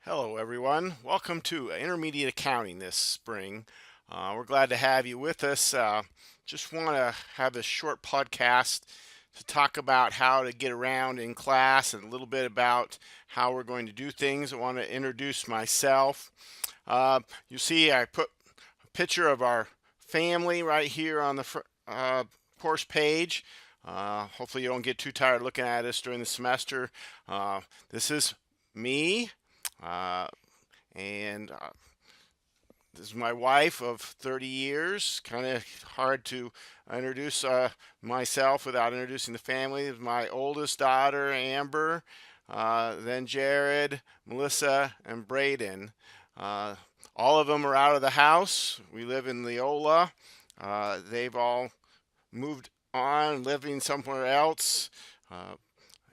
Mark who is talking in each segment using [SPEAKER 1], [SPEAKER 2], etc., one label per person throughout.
[SPEAKER 1] Hello, everyone. Welcome to Intermediate Accounting this spring. We're glad to have you with us. Just want to have a short podcast to talk about how to get around in class and a little bit about how we're going to do things. I want to introduce myself. You see, I put a picture of our family right here on the course page. Hopefully, you don't get too tired looking at us during the semester. This is me. Uh, and This is my wife of 30 years. Kind of hard to introduce myself without introducing the family. This is my oldest daughter, Amber, then Jared, Melissa, and Braden. Uh, all of them are out of the house. We live in Leola. They've all moved on, living somewhere else. Uh,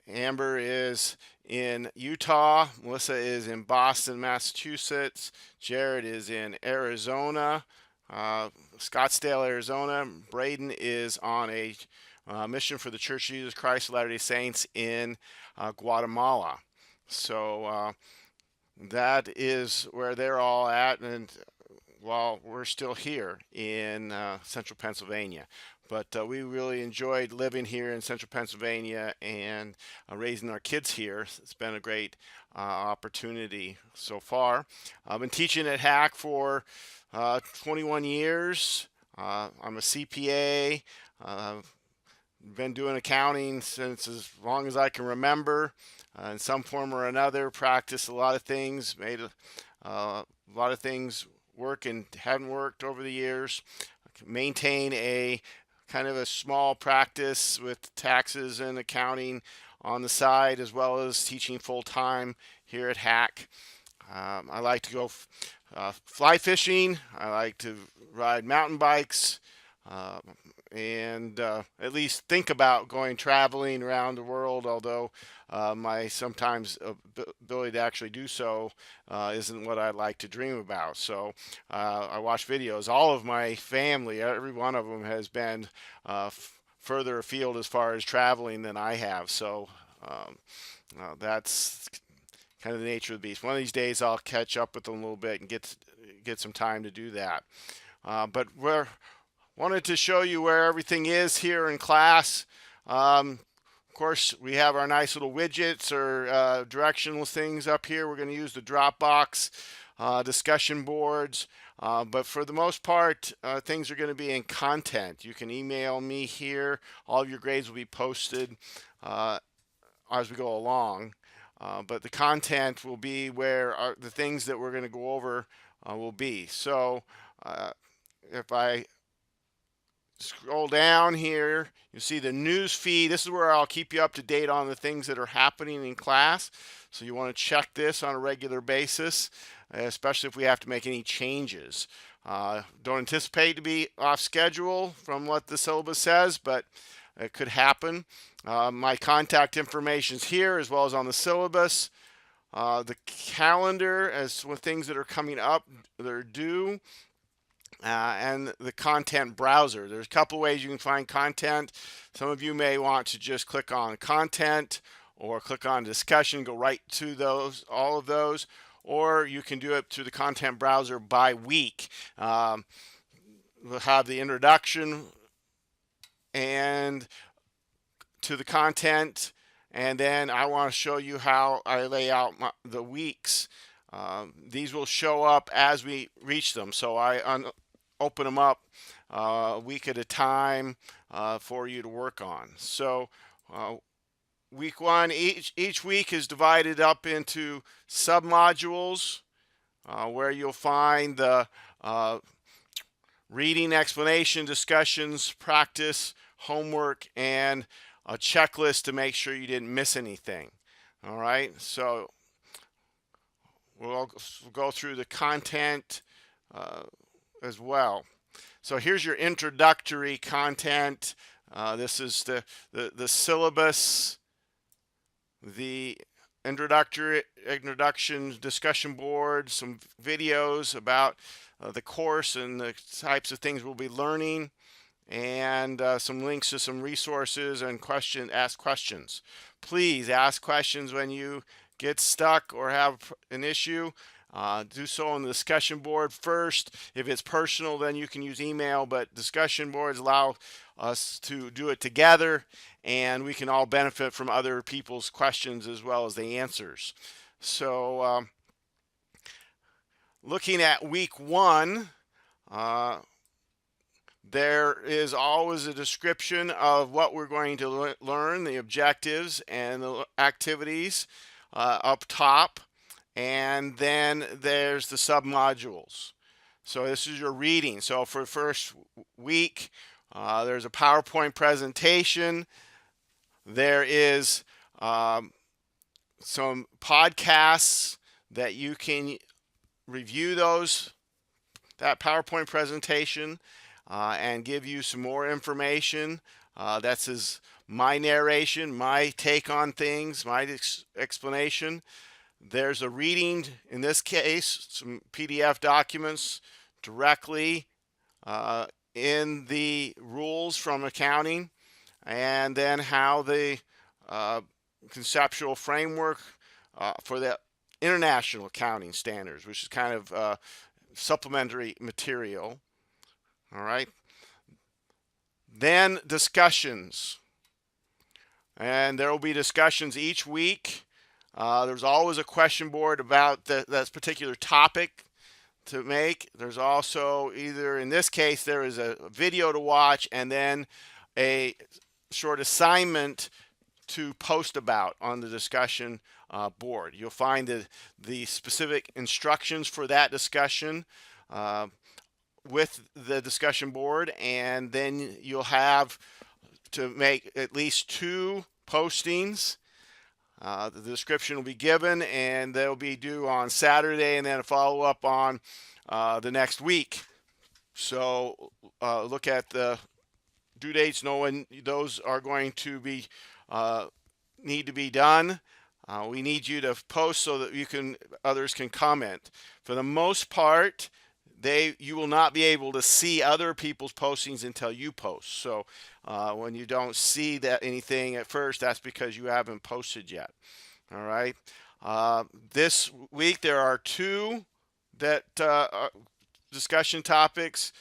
[SPEAKER 1] Amber is in Utah. Melissa is in Boston, Massachusetts. Jared is in Arizona, Scottsdale, Arizona. Braden is on a mission for the Church of Jesus Christ of Latter-day Saints in Guatemala. So that is where they're all at, and while we're still here in central Pennsylvania. But we really enjoyed living here in central Pennsylvania and raising our kids here. It's been a great opportunity so far. I've been teaching at Hack for 21 years. I'm a CPA. Been doing accounting since as long as I can remember, in some form or another. Practiced a lot of things, made a lot of things work and haven't worked over the years. Maintain a kind of a small practice with taxes and accounting on the side, as well as teaching full time here at Hack. I like to go fly fishing. I like to ride mountain bikes. Uh, and At least think about going traveling around the world, although my sometimes ability to actually do so isn't what I'd like to dream about. So I watch videos. All of my family, every one of them, has been further afield as far as traveling than I have. So that's kind of the nature of the beast. One of these days I'll catch up with them a little bit and get some time to do that. But we're wanted to show you where everything is here in class. Of course, we have our nice little widgets or directional things up here. We're going to use the Dropbox discussion boards. But for the most part, things are going to be in content. You can email me here. All of your grades will be posted as we go along. But the content will be where the things that we're going to go over will be. So if I scroll down here, you see the news feed. This is where I'll keep you up to date on the things that are happening in class. So you want to check this on a regular basis, especially if we have to make any changes. Don't anticipate to be off schedule from what the syllabus says, but it could happen. My contact information is here as well as on the syllabus. The calendar as with things that are coming up that are due. And the content browser. There's a couple ways you can find content. Some of you may want to just click on content or click on discussion, go right to those, all of those, or you can do it through the content browser by week. We'll have the introduction and to the content, and then I want to show you how I lay out the weeks. These will show up as we reach them. So I open them up a week at a time for you to work on. So week one, each week is divided up into submodules where you'll find the reading, explanation, discussions, practice, homework, and a checklist to make sure you didn't miss anything. All right, so we'll go through the content as well. So here's your introductory content. This is the syllabus, the introduction discussion board, some videos about the course and the types of things we'll be learning, and some links to some resources and ask questions. Please ask questions when you get stuck or have an issue, do so on the discussion board first. If it's personal, then you can use email, but discussion boards allow us to do it together, and we can all benefit from other people's questions as well as the answers. So looking at week 1, there is always a description of what we're going to learn, the objectives and the activities up top, and then there's the submodules. So this is your reading. So for the first week, there's a PowerPoint presentation. There is some podcasts that you can review that PowerPoint presentation and give you some more information. That's my narration, my take on things, my explanation. There's a reading, in this case, some PDF documents directly in the rules from accounting, and then how the conceptual framework for the international accounting standards, which is kind of supplementary material. All right. Then discussions. And there will be discussions each week. There's always a question board about that particular topic to make. There's also, either in this case, there is a video to watch and then a short assignment to post about on the discussion board. You'll find the specific instructions for that discussion with the discussion board, and then you'll have to make at least 2 postings. The description will be given, and they'll be due on Saturday, and then a follow-up on the next week. So look at the due dates, know when those are going to be need to be done. We need you to post so that others can comment. For the most part, you will not be able to see other people's postings until you post. So when you don't see anything at first, that's because you haven't posted yet. All right. This week there are 2 discussion topics: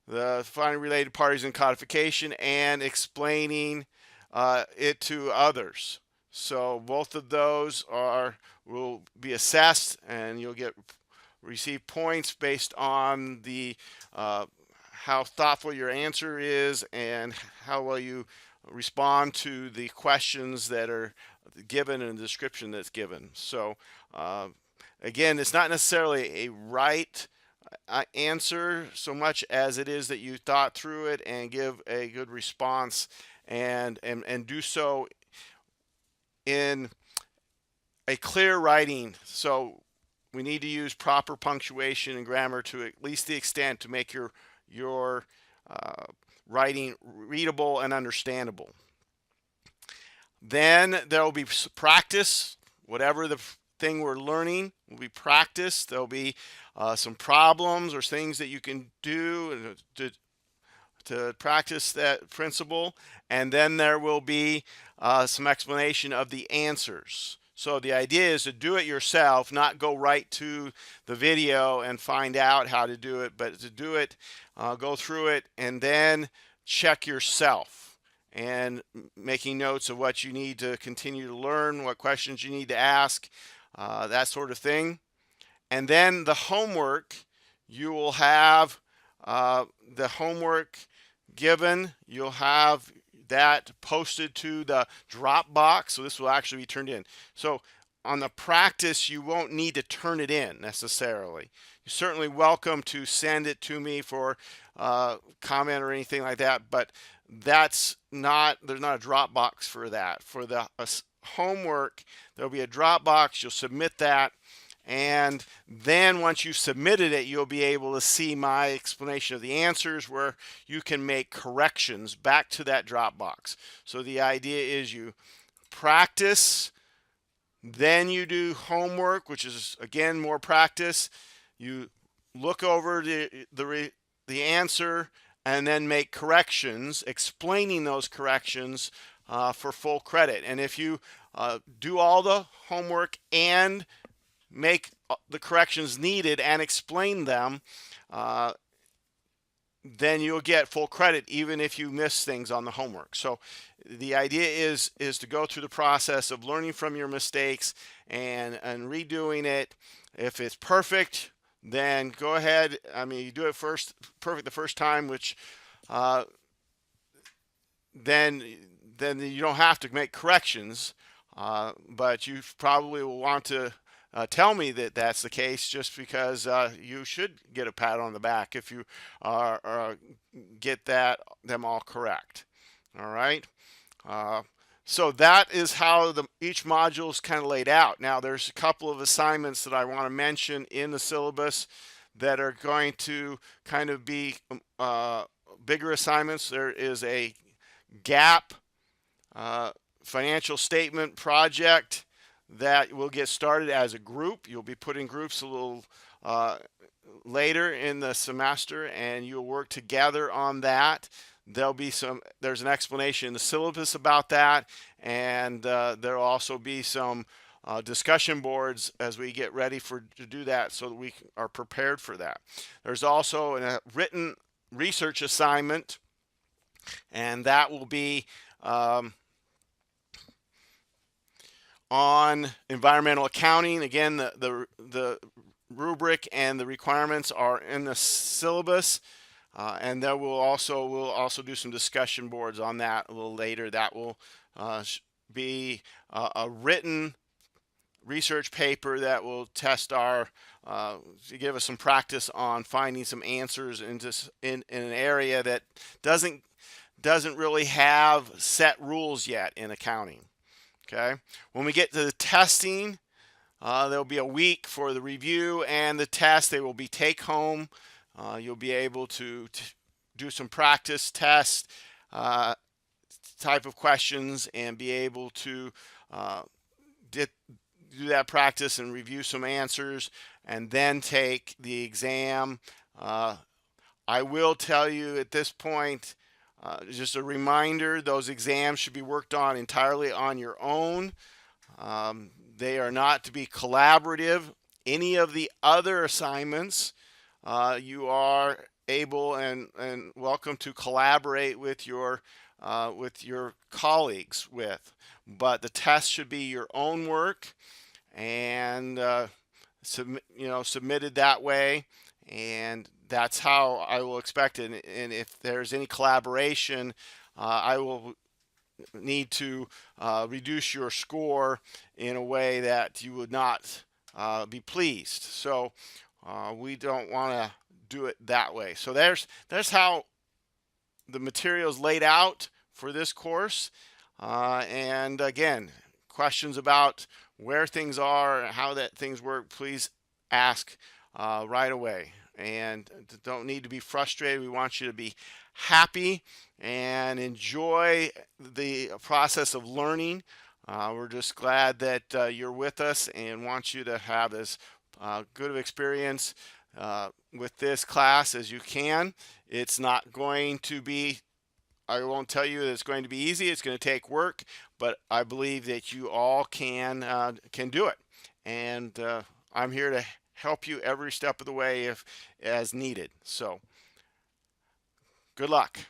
[SPEAKER 1] the finding related parties and codification, and explaining it to others. So both of those will be assessed, and you'll receive points based on the how thoughtful your answer is and how well you respond to the questions that are given and the description that's given. So again, it's not necessarily a right answer so much as it is that you thought through it and give a good response, and do so in a clear writing. So we need to use proper punctuation and grammar to at least the extent to make your writing readable and understandable. Then there will be practice. Whatever the thing we're learning will be practiced. There'll be some problems or things that you can do to practice that principle, and then there will be some explanation of the answers. So the idea is to do it yourself, not go right to the video and find out how to do it, but to do it, go through it, and then check yourself, and making notes of what you need to continue to learn, what questions you need to ask, that sort of thing. And then the homework, you will have the homework given. You'll have that posted to the Dropbox, so this will actually be turned in. So on the practice, you won't need to turn it in necessarily. You're certainly welcome to send it to me for comment or anything like that, but there's not a Dropbox for that. For the homework, there'll be a Dropbox. You'll submit that, and then once you've submitted it, you'll be able to see my explanation of the answers, where you can make corrections back to that Dropbox. So the idea is you practice, then you do homework, which is again more practice. You look over the answer and then make corrections, explaining those corrections for full credit. And if you do all the homework and make the corrections needed and explain them, uh, then you'll get full credit even if you miss things on the homework. So the idea is to go through the process of learning from your mistakes and redoing it. If it's perfect, then go ahead. I mean, you do it first perfect the first time, which uh, then you don't have to make corrections. But you probably will want to tell me that that's the case, just because you should get a pat on the back if you get them all correct. All right. Uh, so that is how each module is kind of laid out. Now, there's a couple of assignments that I want to mention in the syllabus that are going to kind of be bigger assignments. There is a gap financial statement project that will get started as a group. You'll be put in groups a little later in the semester, and you'll work together on that. There's an explanation in the syllabus about that, and there'll also be some discussion boards as we get ready to do that, so that we are prepared for that. There's also a written research assignment, and that will be on environmental accounting. Again, the rubric and the requirements are in the syllabus, and then we'll also do some discussion boards on that a little later. That will be a written research paper that will test our to give us some practice on finding some answers in an area that doesn't really have set rules yet in accounting. Okay, when we get to the testing, there'll be a week for the review and the test. They will be take home. You'll be able to do some practice test type of questions and be able to do that practice and review some answers and then take the exam. I will tell you at this point, just a reminder, those exams should be worked on entirely on your own. They are not to be collaborative. Any of the other assignments, you are able and welcome to collaborate with your colleagues with. But the test should be your own work and submitted that way. And that's how I will expect it. And if there's any collaboration, I will need to reduce your score in a way that you would not be pleased. So we don't want to do it that way. So there's how the material is laid out for this course. And again, questions about where things are and how things work, please ask right away. And don't need to be frustrated. We want you to be happy and enjoy the process of learning. We're just glad that you're with us and want you to have as good of experience with this class as you can. It's not going to be, I won't tell you that it's going to be easy. It's going to take work, but I believe that you all can do it. And I'm here to help you every step of the way as needed. So good luck.